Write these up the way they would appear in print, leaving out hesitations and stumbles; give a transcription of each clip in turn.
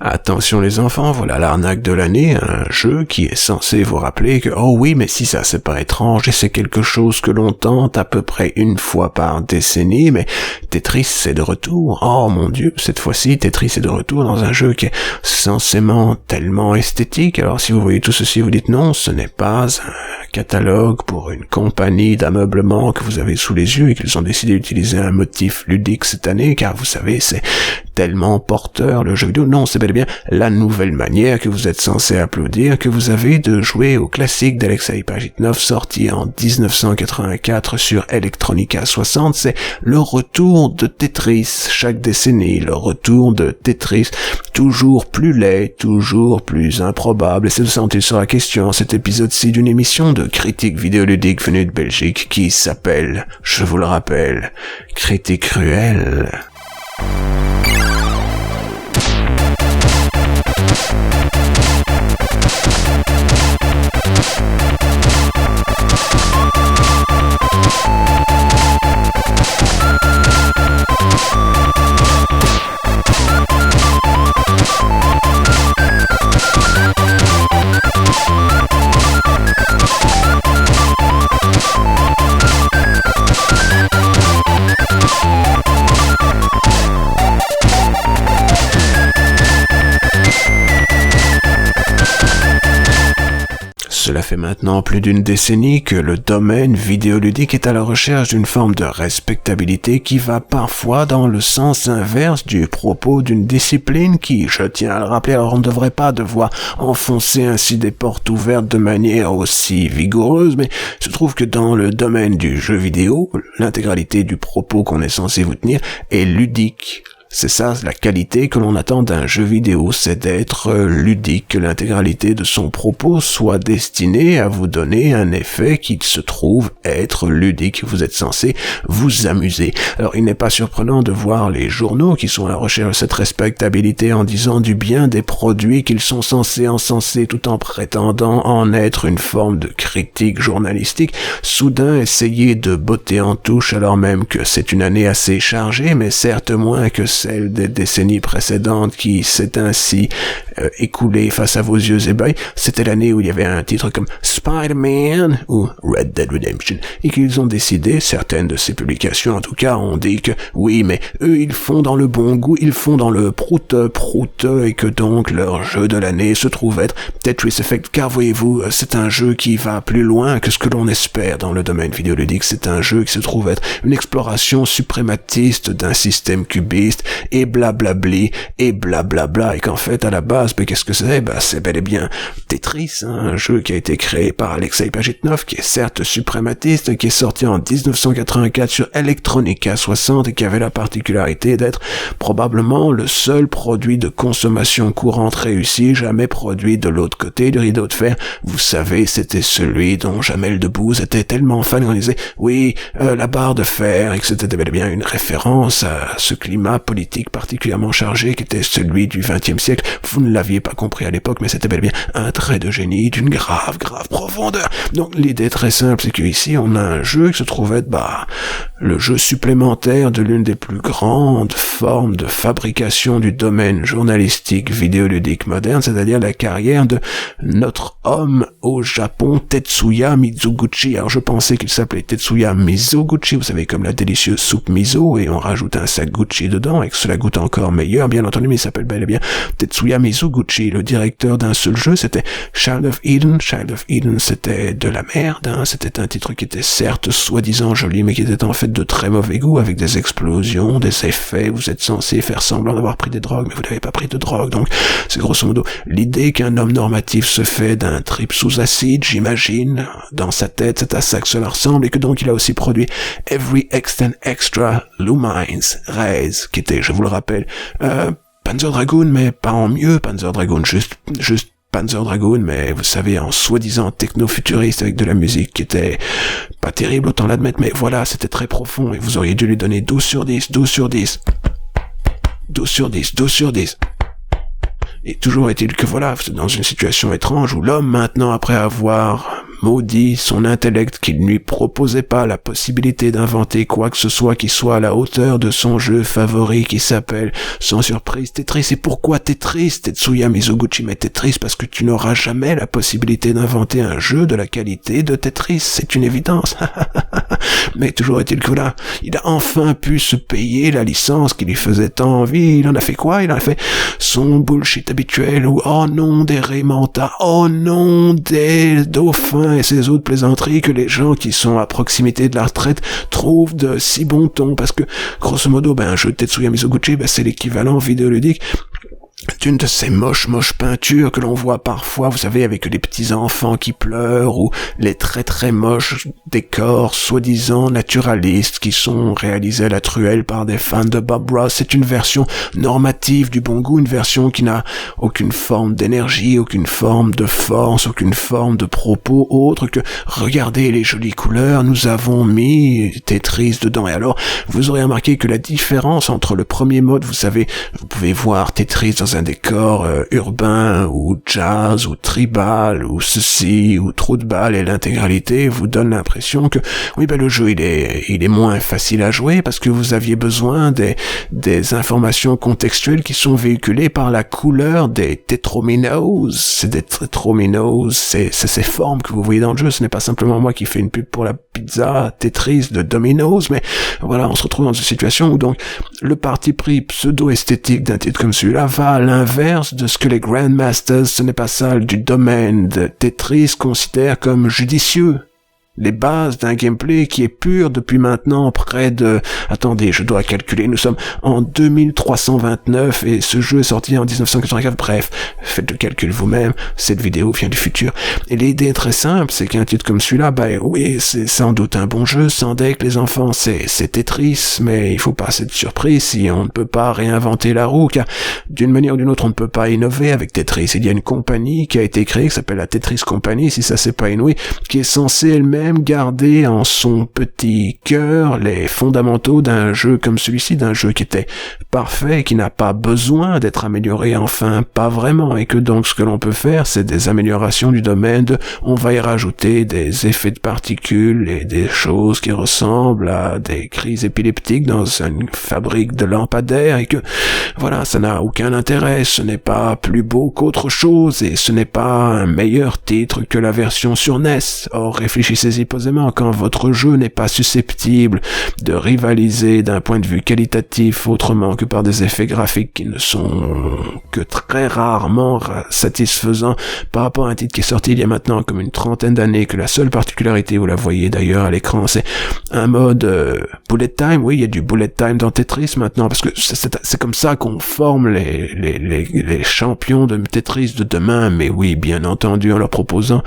Attention les enfants, voilà l'arnaque de l'année, un jeu qui est censé vous rappeler que oh oui, mais si ça c'est pas étrange et c'est quelque chose que l'on tente à peu près une fois par décennie, mais Tetris c'est de retour. Oh mon Dieu, cette fois-ci Tetris est de retour dans un jeu qui est censément tellement esthétique. Alors si vous voyez tout ceci, vous dites non, ce n'est pas un catalogue pour une compagnie d'ameublement que vous avez sous les yeux et qu'ils ont décidé d'utiliser un motif ludique cette année, car vous savez c'est tellement porteur le jeu vidéo. Non, c'est bel et bien la nouvelle manière que vous êtes censé applaudir que vous avez de jouer au classique d'Alexei Pajitnov sorti en 1984 sur Electronica 60. C'est le retour de Tetris chaque décennie, le retour de Tetris toujours plus laid, toujours plus improbable. Et c'est de ça dont il sera question en cet épisode-ci d'une émission de critique vidéoludique venue de Belgique qui s'appelle, je vous le rappelle, Critique Cruelle. Cela fait maintenant plus d'une décennie que le domaine vidéoludique est à la recherche d'une forme de respectabilité qui va parfois dans le sens inverse du propos d'une discipline qui, je tiens à le rappeler, alors on ne devrait pas devoir enfoncer ainsi des portes ouvertes de manière aussi vigoureuse, mais il se trouve que dans le domaine du jeu vidéo, l'intégralité du propos qu'on est censé vous tenir est ludique. C'est ça la qualité que l'on attend d'un jeu vidéo, c'est d'être ludique, que l'intégralité de son propos soit destinée à vous donner un effet qui se trouve être ludique. Vous êtes censé vous amuser. Alors il n'est pas surprenant de voir les journaux qui sont à la recherche de cette respectabilité en disant du bien des produits qu'ils sont censés encenser tout en prétendant en être une forme de critique journalistique, soudain essayer de botter en touche alors même que c'est une année assez chargée, mais certes moins que celle des décennies précédentes qui s'est ainsi écoulée face à vos yeux ébahis. C'était l'année où il y avait un titre comme Spider-Man ou Red Dead Redemption et qu'ils ont décidé, certaines de ces publications en tout cas ont dit que oui mais eux ils font dans le bon goût, ils font dans le prout et que donc leur jeu de l'année se trouve être Tetris Effect, car voyez-vous c'est un jeu qui va plus loin que ce que l'on espère dans le domaine vidéoludique. C'est un jeu qui se trouve être une exploration suprématiste d'un système cubiste et blablabli et blablabla, et qu'en fait à la base qu'est-ce que c'est? C'est bel et bien Tetris, un jeu qui a été créé par Alexei Pajitnov, qui est certes suprématiste, qui est sorti en 1984 sur Electronica 60 et qui avait la particularité d'être probablement le seul produit de consommation courante réussi jamais produit de l'autre côté du rideau de fer. Vous savez, c'était celui dont Jamel Debbouze était tellement fan qu'on disait oui, la barre de fer, et que c'était bel et bien une référence à ce climat politique particulièrement chargé qui était celui du XXe siècle. Vous ne l'aviez pas compris à l'époque, mais c'était bel et bien un trait de génie d'une grave profondeur. Donc l'idée très simple, c'est qu'ici on a un jeu qui se trouve être le jeu supplémentaire de l'une des plus grandes formes de fabrication du domaine journalistique vidéoludique moderne, c'est-à-dire la carrière de notre homme au Japon, Tetsuya Mizoguchi. Alors je pensais qu'il s'appelait Tetsuya Mizoguchi, vous savez, comme la délicieuse soupe miso, et on rajoute un sac Gucci dedans et que cela goûte encore meilleur, bien entendu, mais il s'appelle bel et bien Tetsuya Mizoguchi. Le directeur d'un seul jeu, c'était Child of Eden. Child of Eden, c'était de la merde, c'était un titre qui était certes soi-disant joli, mais qui était en fait de très mauvais goût, avec des explosions, des effets. Vous êtes censé faire semblant d'avoir pris des drogues, mais vous n'avez pas pris de drogue, donc c'est grosso modo l'idée qu'un homme normatif se fait d'un trip sous acide, j'imagine, dans sa tête, c'est à ça que cela ressemble, et que donc il a aussi produit Every Extent Extra Lumines Raise, qui était, je vous le rappelle, Panzer Dragoon, mais pas en mieux, Panzer Dragoon, juste Panzer Dragoon, mais vous savez, en soi-disant techno-futuriste avec de la musique qui était pas terrible, autant l'admettre, mais voilà, c'était très profond, et vous auriez dû lui donner 12 sur 10, 12 sur 10, 12 sur 10, 12 sur 10. Et toujours est-il que voilà, c'est dans une situation étrange où l'homme, maintenant, après avoir maudit son intellect qui ne lui proposait pas la possibilité d'inventer quoi que ce soit qui soit à la hauteur de son jeu favori qui s'appelle, sans surprise, Tetris. Et pourquoi Tetris, Tetsuya Mizoguchi? Mais Tetris parce que tu n'auras jamais la possibilité d'inventer un jeu de la qualité de Tetris, c'est une évidence. Mais toujours est-il que là, il a enfin pu se payer la licence qui lui faisait tant envie. Il en a fait quoi? Il en a fait son bullshit habituel où, oh non, des Raymanta, oh non, des dauphins et ces autres plaisanteries que les gens qui sont à proximité de la retraite trouvent de si bon ton, parce que, grosso modo, un jeu de Tetsuya Mizoguchi, c'est l'équivalent vidéoludique d'une de ces moches peintures que l'on voit parfois, vous savez, avec les petits enfants qui pleurent, ou les très très moches décors soi-disant naturalistes qui sont réalisés à la truelle par des fans de Bob Ross. C'est une version normative du bon goût, une version qui n'a aucune forme d'énergie, aucune forme de force, aucune forme de propos autre que regardez les jolies couleurs, nous avons mis Tetris dedans. Et alors, vous aurez remarqué que la différence entre le premier mode, vous savez, vous pouvez voir Tetris dans un décor urbain ou jazz ou tribal ou ceci ou trou de balle, et l'intégralité vous donne l'impression que oui, le jeu il est moins facile à jouer parce que vous aviez besoin des informations contextuelles qui sont véhiculées par la couleur des tétrominos. C'est des tétrominos, c'est ces formes que vous voyez dans le jeu. Ce n'est pas simplement moi qui fais une pub pour la pizza Tetris de Domino's, mais voilà, on se retrouve dans une situation où donc le parti pris pseudo-esthétique d'un titre comme celui-là va à l'inverse de ce que les Grandmasters, ce n'est pas ça, du domaine de Tetris considèrent comme judicieux. Les bases d'un gameplay qui est pur depuis maintenant près de... Attendez, je dois calculer, nous sommes en 2329 et ce jeu est sorti en 1984. Bref, faites le calcul vous-même, cette vidéo vient du futur. Et l'idée est très simple, c'est qu'un titre comme celui-là, oui, c'est sans doute un bon jeu, sans deck, les enfants, c'est Tetris, mais il faut pas cette surprise si on ne peut pas réinventer la roue, car d'une manière ou d'une autre, on ne peut pas innover avec Tetris. Il y a une compagnie qui a été créée, qui s'appelle la Tetris Company, si ça c'est pas inouï, qui est censée elle-même garder en son petit cœur les fondamentaux d'un jeu comme celui-ci, d'un jeu qui était parfait, qui n'a pas besoin d'être amélioré, enfin pas vraiment, et que donc ce que l'on peut faire, c'est des améliorations du domaine de, on va y rajouter des effets de particules et des choses qui ressemblent à des crises épileptiques dans une fabrique de lampadaires, et que voilà, ça n'a aucun intérêt, ce n'est pas plus beau qu'autre chose, et ce n'est pas un meilleur titre que la version sur NES. Or, réfléchissez-y posément, quand votre jeu n'est pas susceptible de rivaliser d'un point de vue qualitatif autrement que par des effets graphiques qui ne sont que très rarement satisfaisants par rapport à un titre qui est sorti il y a maintenant comme une trentaine d'années, que la seule particularité, vous la voyez d'ailleurs à l'écran, c'est un mode bullet time. Oui, il y a du bullet time dans Tetris maintenant, parce que c'est comme ça qu'on forme les champions de Tetris de demain, mais oui, bien entendu, en leur proposant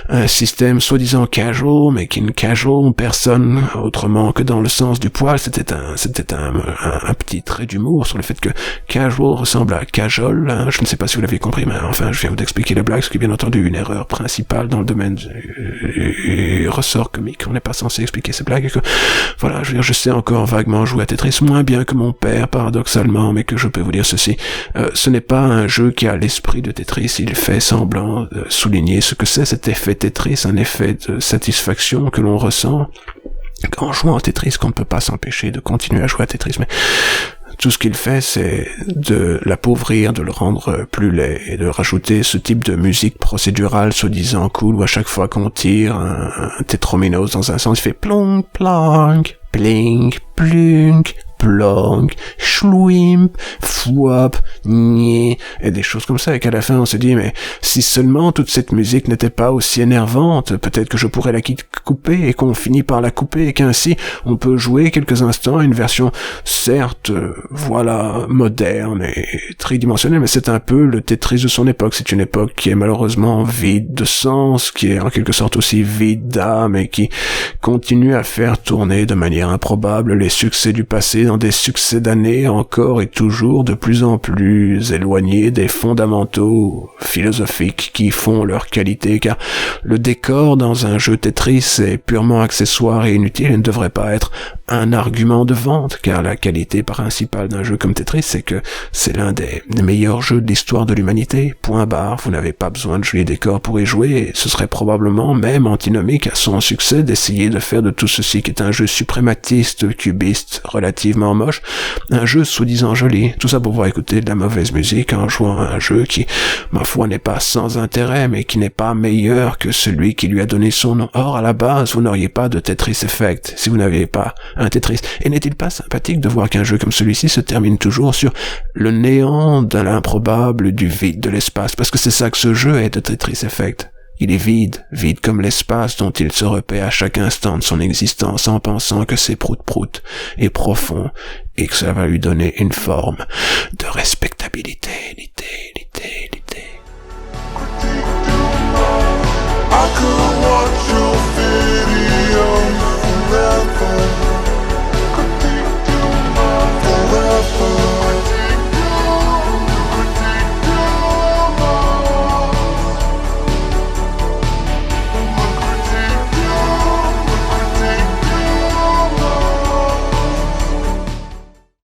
un système soi-disant casual, mais qui ne casual personne autrement que dans le sens du poil. C'était un petit trait d'humour sur le fait que casual ressemble à cajole, hein. Je ne sais pas si vous l'aviez compris, mais enfin, je viens vous d'expliquer la blague, ce qui est bien entendu une erreur principale dans le domaine du ressort comique. On n'est pas censé expliquer ces blagues, et que, voilà, je veux dire, je sais encore vaguement jouer à Tetris, moins bien que mon père, paradoxalement, mais que je peux vous dire ceci, ce n'est pas un jeu qui a l'esprit de Tetris, il fait semblant de souligner ce que c'est cet effet Tetris, un effet de satisfaction que l'on ressent en jouant à Tetris, qu'on ne peut pas s'empêcher de continuer à jouer à Tetris, mais tout ce qu'il fait, c'est de l'appauvrir, de le rendre plus laid, et de rajouter ce type de musique procédurale soi-disant cool, où à chaque fois qu'on tire un tétrominos dans un sens, il fait plonk, plank, plink, plunk, plonk, schlouimp, fouap, nier, et des choses comme ça, et qu'à la fin on se dit, mais si seulement toute cette musique n'était pas aussi énervante, peut-être que je pourrais la couper, et qu'on finit par la couper, et qu'ainsi on peut jouer quelques instants à une version, certes, voilà, moderne et tridimensionnelle, mais c'est un peu le Tetris de son époque. C'est une époque qui est malheureusement vide de sens, qui est en quelque sorte aussi vide d'âme, et qui continue à faire tourner de manière improbable les succès du passé dans des succès d'années encore et toujours de plus en plus éloignés des fondamentaux philosophiques qui font leur qualité, car le décor dans un jeu Tetris est purement accessoire et inutile et ne devrait pas être un argument de vente, car la qualité principale d'un jeu comme Tetris, c'est que c'est l'un des meilleurs jeux de l'histoire de l'humanité, point barre. Vous n'avez pas besoin de jolis décors pour y jouer, et ce serait probablement même antinomique à son succès d'essayer de faire de tout ceci qui est un jeu suprématiste, cubiste, relativement moche, un jeu soi-disant joli. Tout ça pour pouvoir écouter de la mauvaise musique en jouant à un jeu qui, ma foi, n'est pas sans intérêt, mais qui n'est pas meilleur que celui qui lui a donné son nom. Or, à la base, vous n'auriez pas de Tetris Effect si vous n'aviez pas un Tetris. Et n'est-il pas sympathique de voir qu'un jeu comme celui-ci se termine toujours sur le néant de l'improbable, du vide, de l'espace, parce que c'est ça que ce jeu est de Tetris Effect. Il est vide, vide comme l'espace dont il se repaît à chaque instant de son existence en pensant que c'est prout-prout et profond et que ça va lui donner une forme de respectabilité.